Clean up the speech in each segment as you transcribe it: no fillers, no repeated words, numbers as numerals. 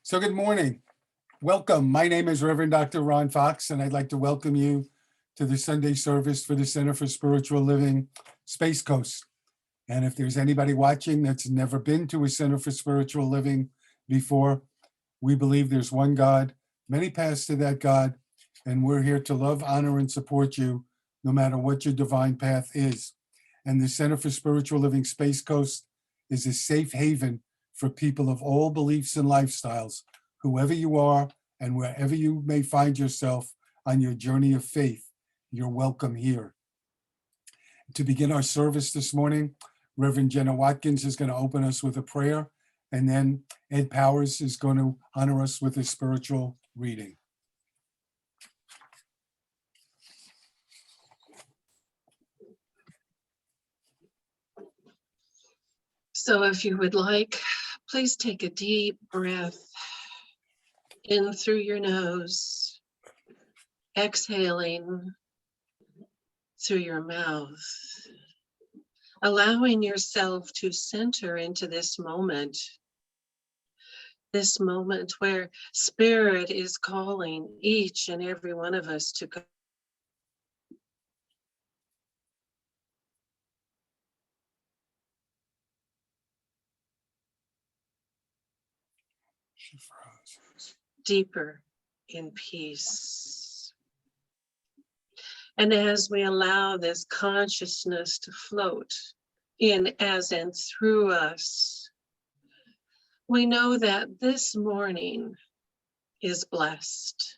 So good morning. Welcome. My name is Reverend Dr. Ron Fox, and I'd like to welcome you to the Sunday service for the Center for Spiritual Living, Space Coast. And if there's anybody watching that's never been to a Center for Spiritual Living before, we believe there's one God, many paths to that God, and we're here to love, honor, and support you no matter what your divine path is. And the Center for Spiritual Living, Space Coast is a safe haven for people of all beliefs and lifestyles, whoever you are and wherever you may find yourself on your journey of faith. You're welcome here. To begin our service this morning, Reverend Jenna Watkins is going to open us with a prayer, and then Ed Powers is going to honor us with a spiritual reading. So if you would like, please take a deep breath in through your nose, exhaling through your mouth, allowing yourself to center into this moment where Spirit is calling each and every one of us to go. She froze. Deeper in peace. And as we allow this consciousness to float in, as and through us, we know that this morning is blessed.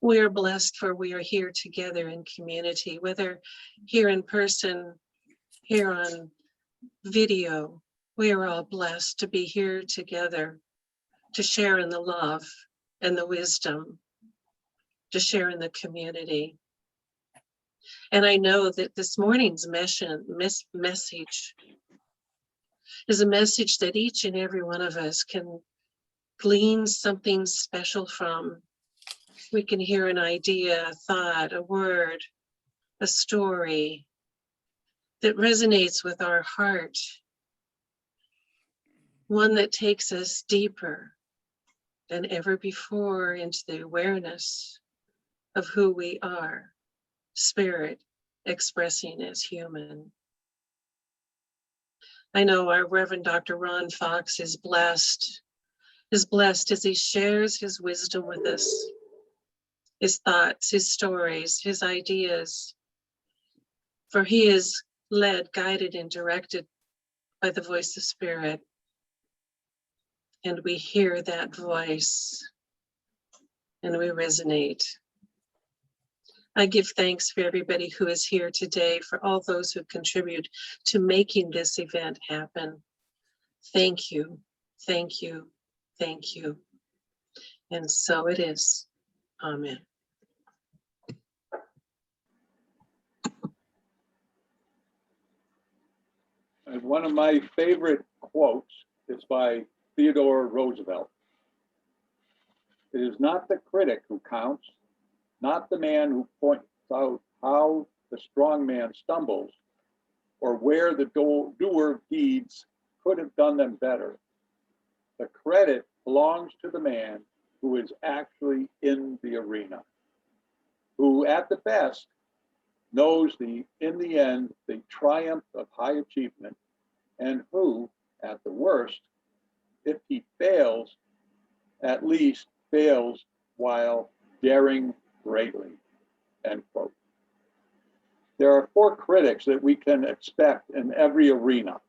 We are blessed for we are here together in community, whether here in person, here on video. We are all blessed to be here together, to share in the love and the wisdom, to share in the community. And I know that this morning's message is a message that each and every one of us can glean something special from. We can hear an idea, a thought, a word, a story that resonates with our heart, one that takes us deeper than ever before into the awareness of who we are, spirit expressing as human. I know our Reverend Dr. Ron Fox is blessed as he shares his wisdom with us, his thoughts, his stories, his ideas, for he is led, guided, and directed by the voice of Spirit. And we hear that voice and we resonate. I give thanks for everybody who is here today, for all those who contribute to making this event happen. Thank you, thank you, thank you. And so it is. Amen. And one of my favorite quotes is by Theodore Roosevelt. It is not the critic who counts, not the man who points out how the strong man stumbles or where the doer of deeds could have done them better. The credit belongs to the man who is actually in the arena, who at the best knows in the end the triumph of high achievement, and who, at the worst, if he fails, at least fails while daring greatly, end quote. There are 4 critics that we can expect in every arena: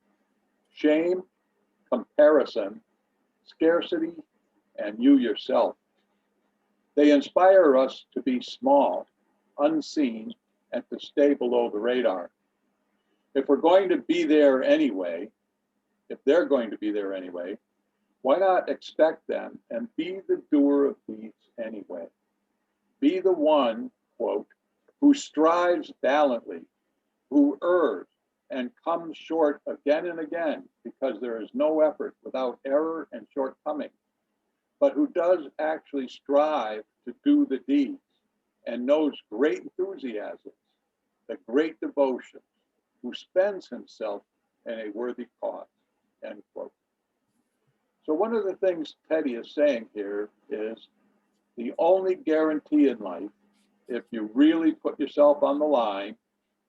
shame, comparison, scarcity, and you yourself. They inspire us to be small, unseen, and to stay below the radar. If we're going to be there anyway, if they're going to be there anyway, why not expect them and be the doer of deeds anyway? Be the one, quote, who strives valiantly, who errs and comes short again and again, because there is no effort without error and shortcoming, but who does actually strive to do the deeds and knows great enthusiasms, the great devotion, who spends himself in a worthy cause, end quote. So one of the things Teddy is saying here is the only guarantee in life, if you really put yourself on the line,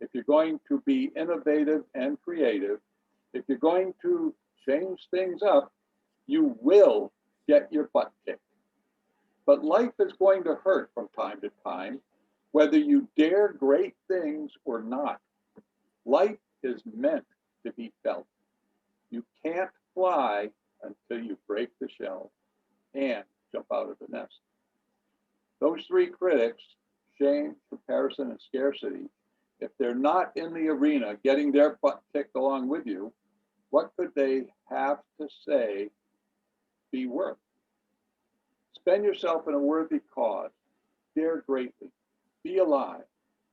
if you're going to be innovative and creative, if you're going to change things up, you will get your butt kicked. But life is going to hurt from time to time, whether you dare great things or not. Life is meant to be felt. You can't fly until you break the shell and jump out of the nest. Those three critics, shame, comparison, and scarcity, if they're not in the arena getting their butt kicked along with you, what could they have to say be worth? Spend yourself in a worthy cause, dare greatly, be alive,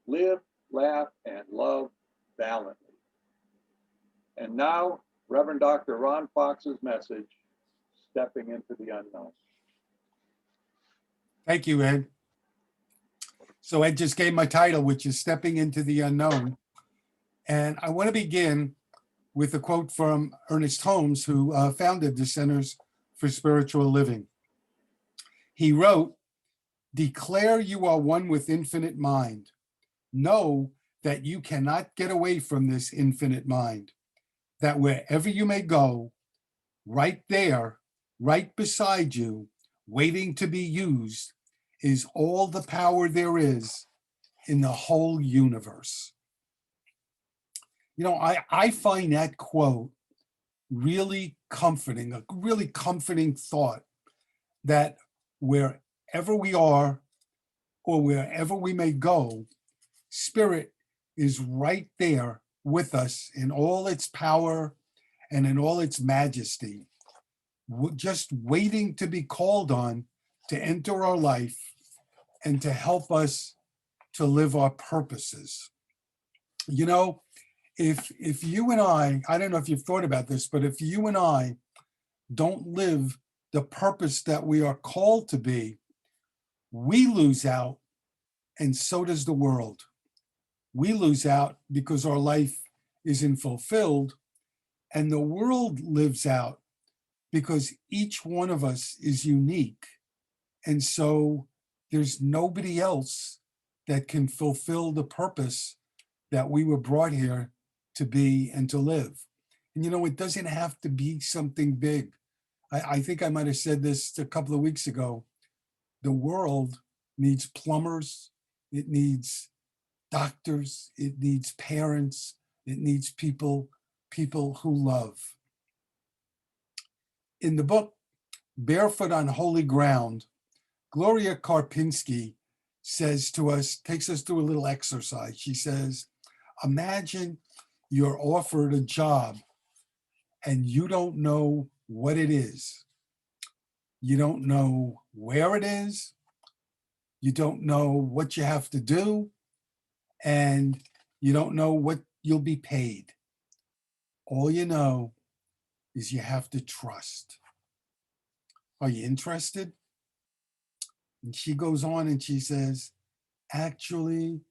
live, laugh, and love valiantly. And now, Reverend Dr. Ron Fox's message, Stepping into the Unknown. Thank you, Ed. So Ed just gave my title, which is Stepping into the Unknown. And I want to begin with a quote from Ernest Holmes, who founded the Centers for Spiritual Living. He wrote, "Declare you are one with infinite mind. Know that you cannot get away from this infinite mind, that wherever you may go, right there, right beside you, waiting to be used, is all the power there is in the whole universe." You know, I find that quote really comforting, a really comforting thought that wherever we are or wherever we may go, Spirit is right there with us in all its power and in all its majesty, just waiting to be called on to enter our life and to help us to live our purposes. You know, if you and I don't know if you've thought about this, but if you and I don't live the purpose that we are called to be, we lose out, and so does the world. We lose out because our life isn't fulfilled, and the world lives out because each one of us is unique. And so there's nobody else that can fulfill the purpose that we were brought here to be and to live. And you know, it doesn't have to be something big. I think I might have said this a couple of weeks ago. The world needs plumbers, it needs doctors, it needs parents, it needs people who love. In the book, Barefoot on Holy Ground, Gloria Karpinski says to us, takes us through a little exercise. She says, imagine you're offered a job and you don't know what it is. You don't know where it is. You don't know what you have to do. And you don't know what you'll be paid. All you know is you have to trust. Are you interested? And she goes on and she says, actually,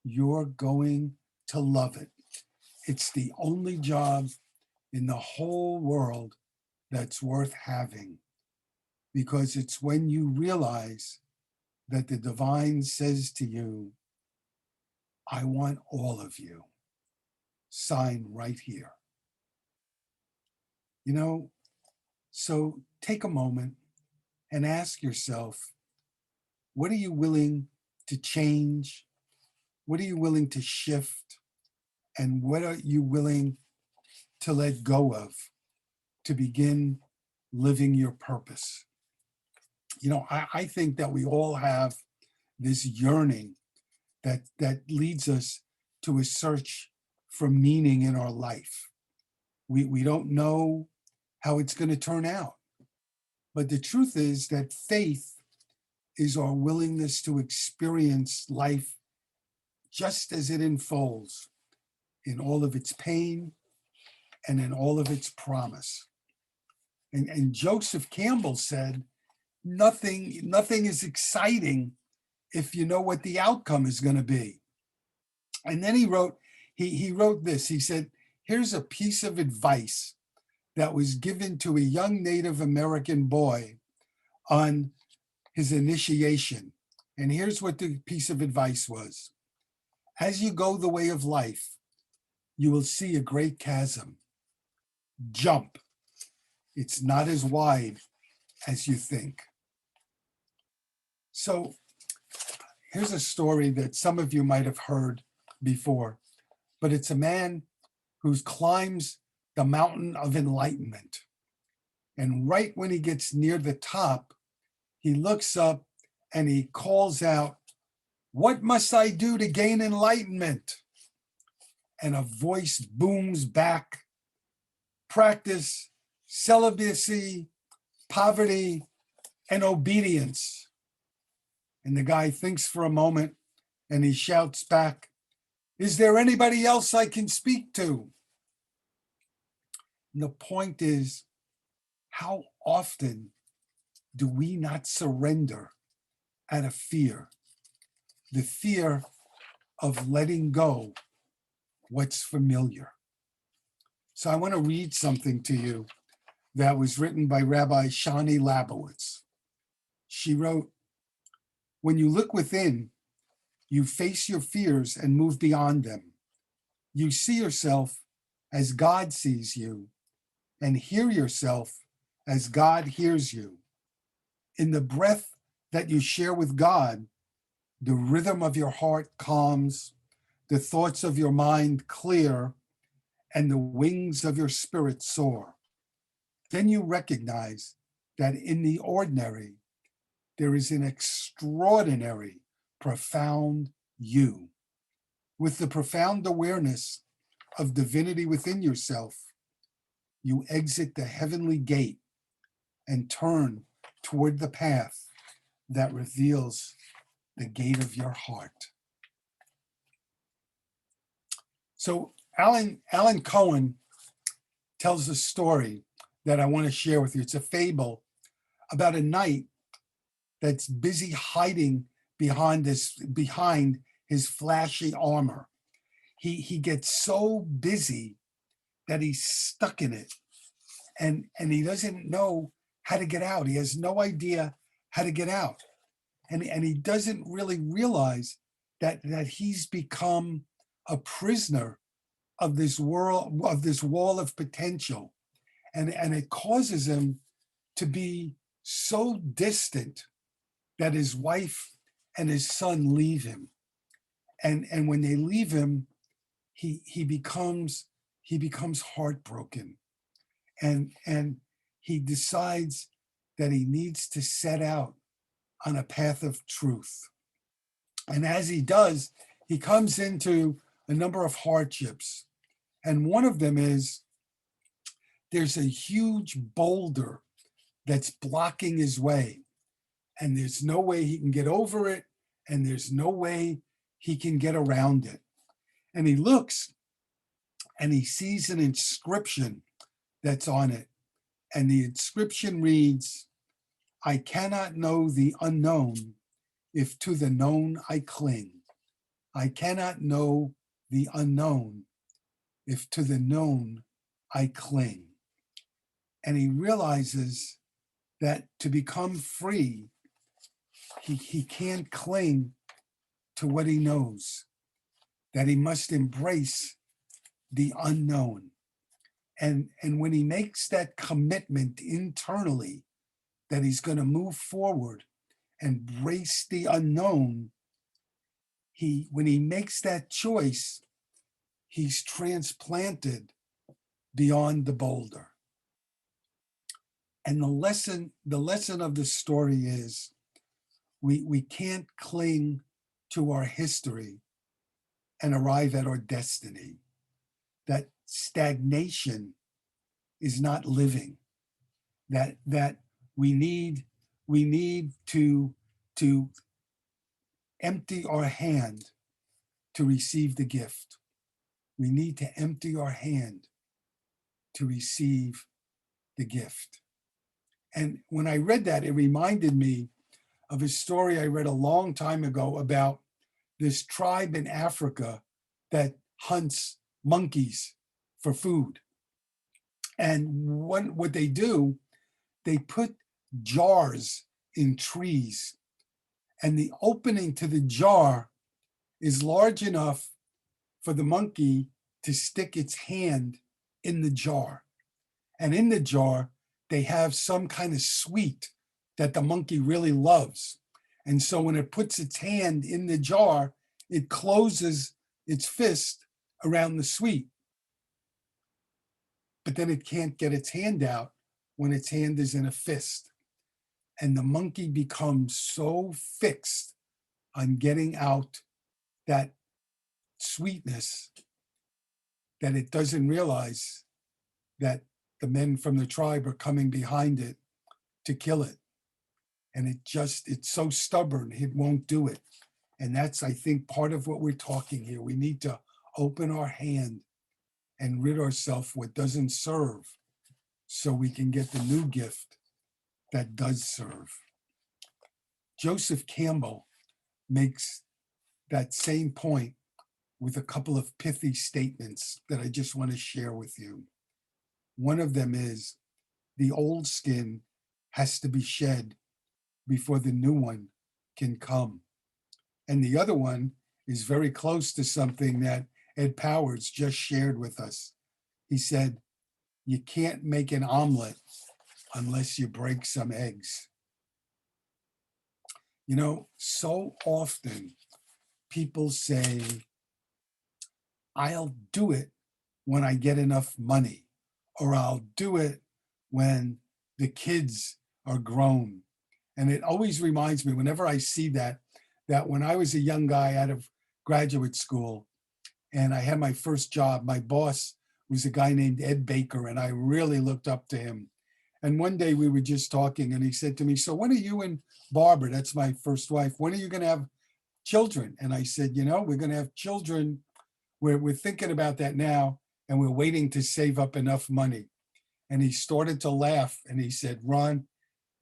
you're going to love it. It's the only job in the whole world that's worth having, because it's when you realize that the divine says to you, I want all of you. Sign right here. You know, so take a moment and ask yourself, what are you willing to change? What are you willing to shift? And what are you willing to let go of to begin living your purpose? You know, I think that we all have this yearning that leads us to a search for meaning in our life. We don't know how it's going to turn out. But the truth is that faith is our willingness to experience life just as it unfolds, in all of its pain and in all of its promise. And Joseph Campbell said, nothing is exciting if you know what the outcome is going to be. And then he wrote this. He said, here's a piece of advice that was given to a young Native American boy on his initiation. And here's what the piece of advice was. As you go the way of life, you will see a great chasm. Jump. It's not as wide as you think. So here's a story that some of you might have heard before, but it's a man who climbs the mountain of enlightenment. And right when he gets near the top, he looks up and he calls out, "What must I do to gain enlightenment?" And a voice booms back, "Practice celibacy, poverty, and obedience." And the guy thinks for a moment and he shouts back, "Is there anybody else I can speak to?" And the point is, how often do we not surrender out of fear? The fear of letting go what's familiar. So I want to read something to you that was written by Rabbi Shani Labowitz. She wrote, "When you look within, you face your fears and move beyond them. You see yourself as God sees you and hear yourself as God hears you. In the breath that you share with God, the rhythm of your heart calms, the thoughts of your mind clear, and the wings of your spirit soar. Then you recognize that in the ordinary, there is an extraordinary, profound you. With the profound awareness of divinity within yourself, you exit the heavenly gate and turn toward the path that reveals the gate of your heart." So Alan Cohen tells a story that I want to share with you. It's a fable about a knight that's busy hiding behind his flashy armor. He gets so busy that he's stuck in it, and he doesn't know how to get out. He has no idea how to get out, and he doesn't really realize that he's become a prisoner of this world, of this wall of potential, and it causes him to be so distant that his wife and his son leave him, and when they leave him, he becomes heartbroken, and he decides that he needs to set out on a path of truth. And as he does, he comes into a number of hardships. And one of them is there's a huge boulder that's blocking his way. And there's no way he can get over it. And there's no way he can get around it. And he looks and he sees an inscription that's on it. And the inscription reads, "I cannot know the unknown if to the known I cling. I cannot know the unknown if to the known I cling." And he realizes that to become free, he can't cling to what he knows, that he must embrace the unknown. And when he makes that commitment internally that he's going to move forward and embrace the unknown, when he makes that choice, he's transplanted beyond the boulder. And the lesson of the story is we can't cling to our history and arrive at our destiny. That stagnation is not living. That we need to empty our hand to receive the gift. We need to empty our hand to receive the gift. And when I read that, it reminded me of a story I read a long time ago about this tribe in Africa that hunts monkeys for food. And what they do, they put jars in trees, and the opening to the jar is large enough for the monkey to stick its hand in the jar. And in the jar, they have some kind of sweet that the monkey really loves. And so when it puts its hand in the jar, it closes its fist around the sweet. But then it can't get its hand out when its hand is in a fist. And the monkey becomes so fixed on getting out that sweetness that it doesn't realize that the men from the tribe are coming behind it to kill it. And it's so stubborn, it won't do it. And that's, I think, part of what we're talking here. We need to open our hand and rid ourselves what doesn't serve so we can get the new gift that does serve. Joseph Campbell makes that same point with a couple of pithy statements that I just want to share with you. One of them is, the old skin has to be shed before the new one can come. And the other one is very close to something that Ed Powers just shared with us. He said, you can't make an omelet unless you break some eggs. You know, so often people say, I'll do it when I get enough money, or I'll do it when the kids are grown. And it always reminds me, whenever I see that when I was a young guy out of graduate school and I had my first job, my boss was a guy named Ed Baker, and I really looked up to him. And one day we were just talking and he said to me, so when are you and Barbara, that's my first wife, when are you going to have children? And I said, you know, we're going to have children. We're thinking about that now, and we're waiting to save up enough money. And he started to laugh and he said, Ron,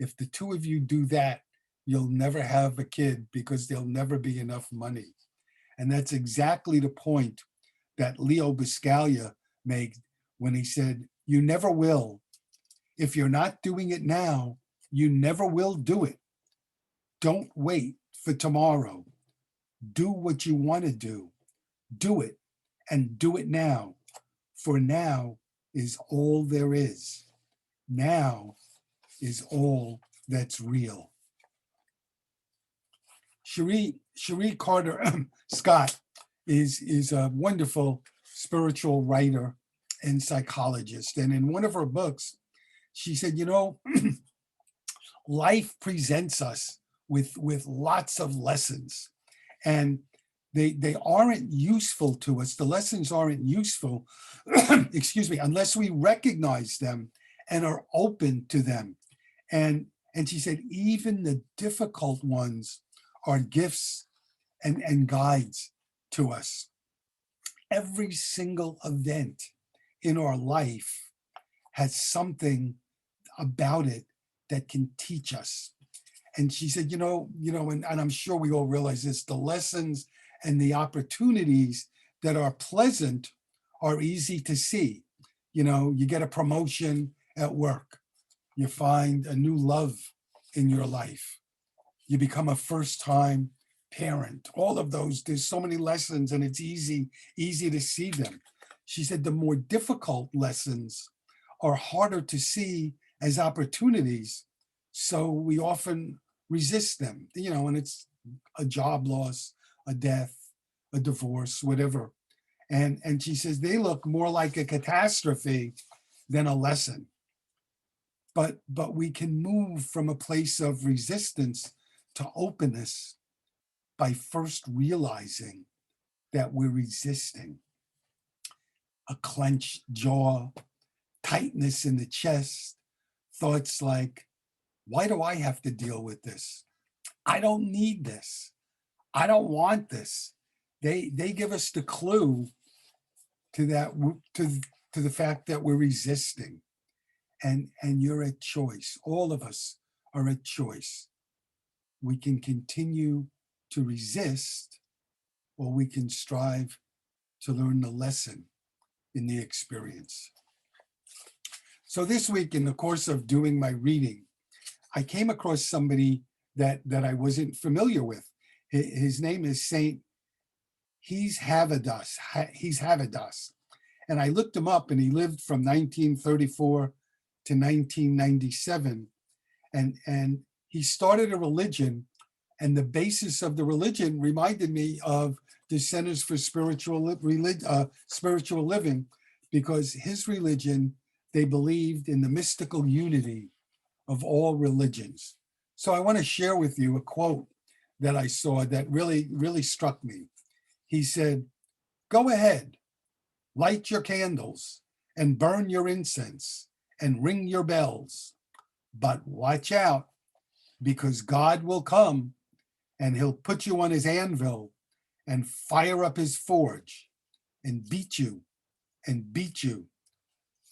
if the two of you do that, you'll never have a kid because there'll never be enough money. And that's exactly the point that Leo Buscaglia made when he said, you never will. If you're not doing it now, you never will do it. Don't wait for tomorrow. Do what you want to do. Do it, and do it now. For now is all there is. Now is all that's real. Cherie Carter Scott is a wonderful spiritual writer and psychologist. And in one of her books, she said, you know, life presents us with lots of lessons, and they aren't useful to us. The lessons aren't useful, excuse me, unless we recognize them and are open to them. And she said, even the difficult ones are gifts and guides to us. Every single event in our life has something about it that can teach us. And she said, and I'm sure we all realize this, the lessons and the opportunities that are pleasant are easy to see. You know, you get a promotion at work, you find a new love in your life, you become a first-time parent, all of those, there's so many lessons and it's easy to see them. She said the more difficult lessons are harder to see as opportunities, so we often resist them, and it's a job loss, a death, a divorce, whatever. And she says they look more like a catastrophe than a lesson. But we can move from a place of resistance to openness by first realizing that we're resisting. A clenched jaw, tightness in the chest, thoughts like, why do I have to deal with this? I don't need this. I don't want this. They give us the clue to that, to the fact that we're resisting. And you're at choice. All of us are at choice. We can continue to resist, or we can strive to learn the lesson in the experience. So this week, in the course of doing my reading, I came across somebody that I wasn't familiar with. His name is Saint. He's Havadas. He's Havadas. And I looked him up, and he lived from 1934 to 1997. And he started a religion, and the basis of the religion reminded me of the Centers for Spiritual Living, because his religion, they believed in the mystical unity of all religions. So I want to share with you a quote that I saw that really, really struck me. He said, "Go ahead, light your candles and burn your incense and ring your bells, but watch out, because God will come and he'll put you on his anvil and fire up his forge and beat you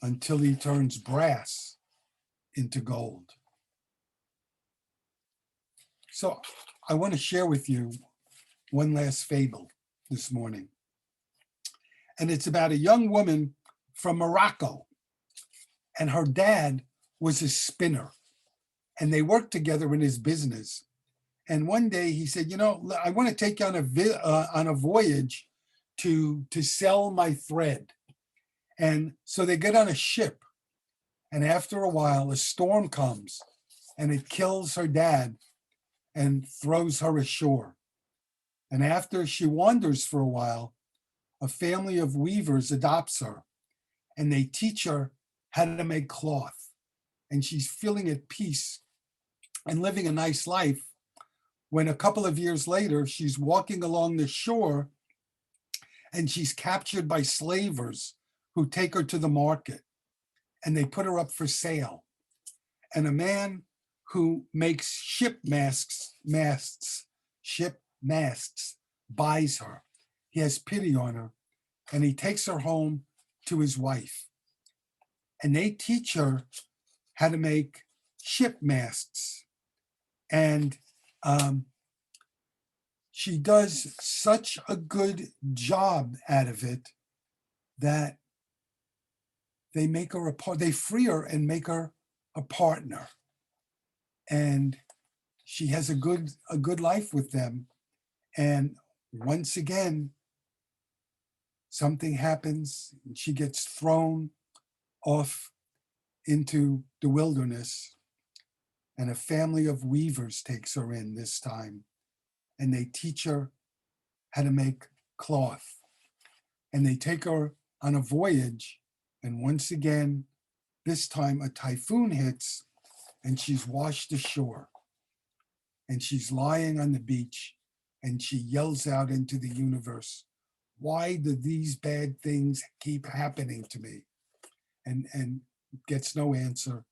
until he turns brass into gold." So I want to share with you one last fable this morning. And it's about a young woman from Morocco, and her dad was a spinner, and they worked together in his business. And one day he said, I want to take you on a voyage to sell my thread. And so they get on a ship, and after a while, a storm comes and it kills her dad and throws her ashore. And after she wanders for a while, a family of weavers adopts her, and they teach her how to make cloth. And she's feeling at peace and living a nice life, when a couple of years later, she's walking along the shore and she's captured by slavers who take her to the market, and they put her up for sale. And a man who makes ship masts buys her. He has pity on her, and he takes her home to his wife. And they teach her how to make ship masts. And she does such a good job out of it that they make her they free her and make her a partner. And she has a good life with them. And once again, something happens, and she gets thrown off into the wilderness, and a family of weavers takes her in this time, and they teach her how to make cloth. And they take her on a voyage, and once again, this time a typhoon hits, and she's washed ashore. And she's lying on the beach, and she yells out into the universe, "Why do these bad things keep happening to me?" And gets no answer.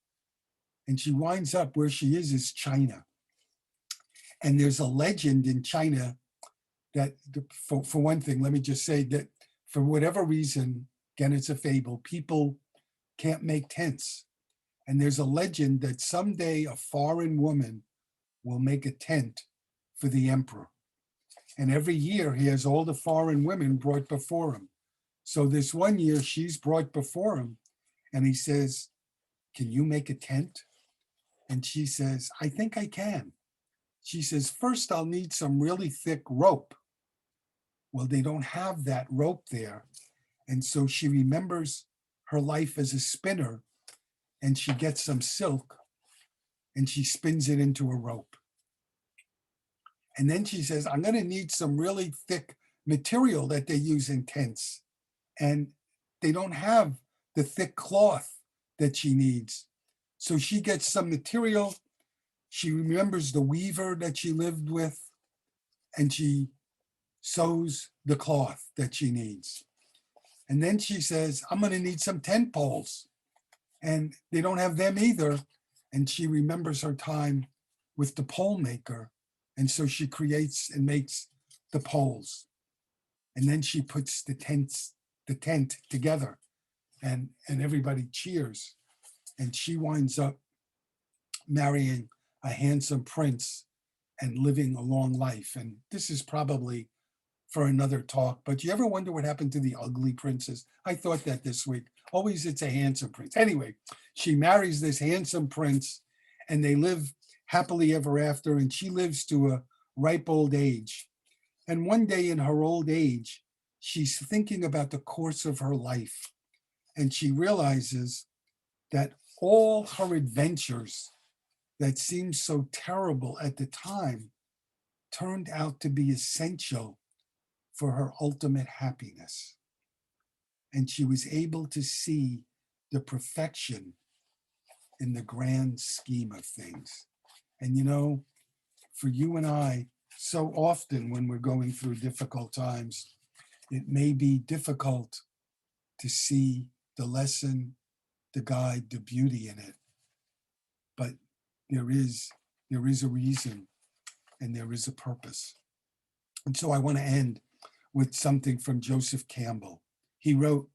And she winds up where she is China. And there's a legend in China that, for one thing, let me just say that for whatever reason, again, it's a fable, people can't make tents. And there's a legend that someday a foreign woman will make a tent for the emperor. And every year he has all the foreign women brought before him. So this one year she's brought before him, and he says, "Can you make a tent?" And she says, "I think I can." She says, "First, I'll need some really thick rope." Well, they don't have that rope there. And so she remembers her life as a spinner, and she gets some silk and she spins it into a rope. And then she says, "I'm going to need some really thick material that they use in tents." And they don't have the thick cloth that she needs. So she gets some material. She remembers the weaver that she lived with, and she sews the cloth that she needs. And then she says, "I'm going to need some tent poles." And they don't have them either. And she remembers her time with the pole maker. And so she creates and makes the poles. And then she puts the tent together, and everybody cheers. And she winds up marrying a handsome prince and living a long life. And this is probably for another talk, but you ever wonder what happened to the ugly princess? I thought that this week. Always it's a handsome prince. Anyway, she marries this handsome prince and they live happily ever after, and she lives to a ripe old age. And one day in her old age, she's thinking about the course of her life, and she realizes that all her adventures that seemed so terrible at the time turned out to be essential for her ultimate happiness. And she was able to see the perfection in the grand scheme of things. And you know, for you and I, so often when we're going through difficult times, it may be difficult to see the lesson, the guide, the beauty in it. But there is a reason and there is a purpose. And so I want to end with something from Joseph Campbell. He wrote,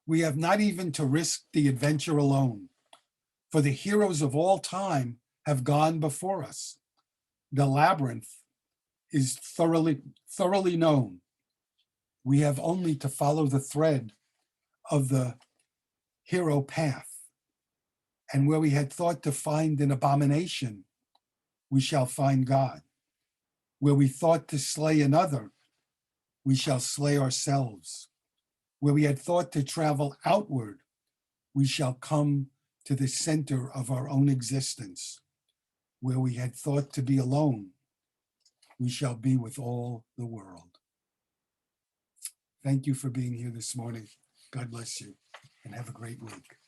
"We have not even to risk the adventure alone, for the heroes of all time have gone before us. The labyrinth is thoroughly known. We have only to follow the thread of the hero path. And where we had thought to find an abomination, we shall find God. Where we thought to slay another, we shall slay ourselves. Where we had thought to travel outward, we shall come to the center of our own existence. Where we had thought to be alone, we shall be with all the world." Thank you for being here this morning. God bless you and have a great week.